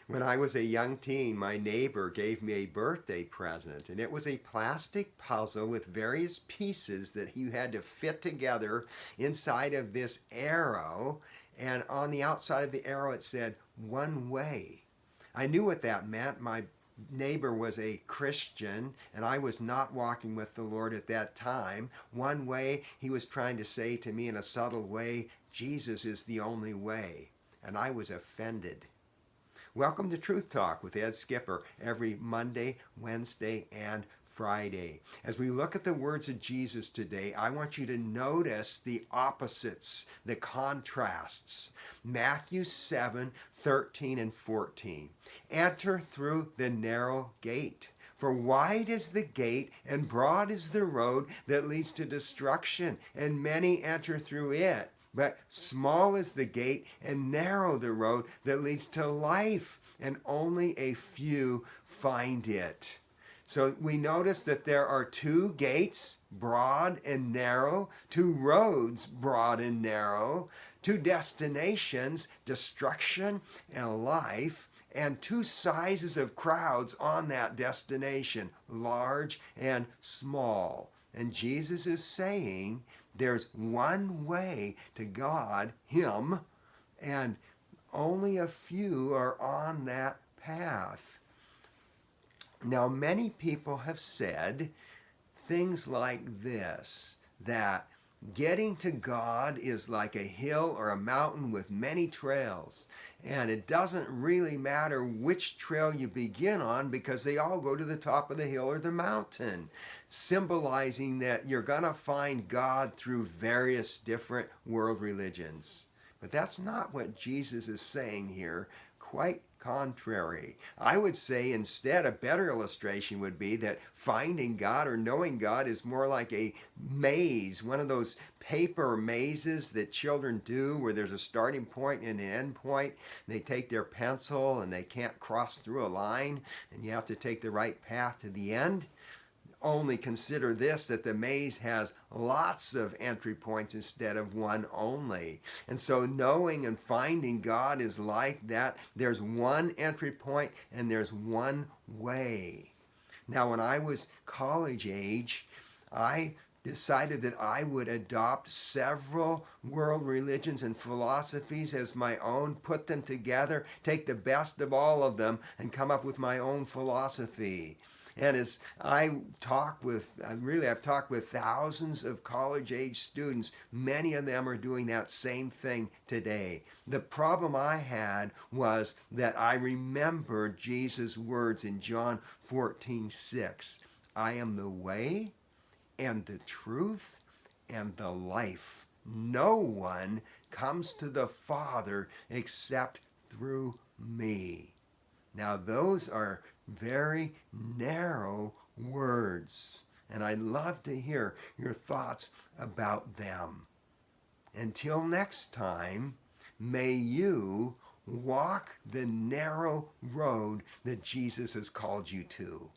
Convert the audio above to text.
When I was a young teen, my neighbor gave me a birthday present, and it was a plastic puzzle with various pieces that he had to fit together inside of this arrow. And on the outside of the arrow, it said, "one way." I knew what that meant. My neighbor was a Christian, and I was not walking with the Lord at that time. One way, he was trying to say to me in a subtle way, Jesus is the only way. And I was offended. Welcome to Truth Talk with Ed Skipper every Monday, Wednesday, and Friday. As we look at the words of Jesus today, I want you to notice the opposites, the contrasts. Matthew 7:13 and 14. Enter through the narrow gate. For wide is the gate and broad is the road that leads to destruction, and many enter through it. But small is the gate and narrow the road that leads to life, and only a few find it. So we notice that there are two gates, broad and narrow, two roads, broad and narrow, two destinations, destruction and life, and two sizes of crowds on that destination, large and small. And Jesus is saying there's one way to God, Him, and only a few are on that path. Now, many people have said things like this, that getting to God is like a hill or a mountain with many trails. And it doesn't really matter which trail you begin on because they all go to the top of the hill or the mountain, symbolizing that you're going to find God through various different world religions. But that's not what Jesus is saying here. Quite contrary. I would say instead a better illustration would be that finding God or knowing God is more like a maze, one of those paper mazes that children do where there's a starting point and an end point. They take their pencil and they can't cross through a line, and you have to take the right path to the end. Only consider this, that the maze has lots of entry points instead of one only. And so knowing and finding God is like that. There's one entry point and there's one way. Now, when I was college age, I decided that I would adopt several world religions and philosophies as my own, put them together, take the best of all of them, and come up with my own philosophy. And as I've talked with thousands of college-age students. Many of them are doing that same thing today. The problem I had was that I remembered Jesus' words in John 14:6. I am the way and the truth and the life. No one comes to the Father except through me. Now those are very narrow words, and I'd love to hear your thoughts about them. Until next time, may you walk the narrow road that Jesus has called you to.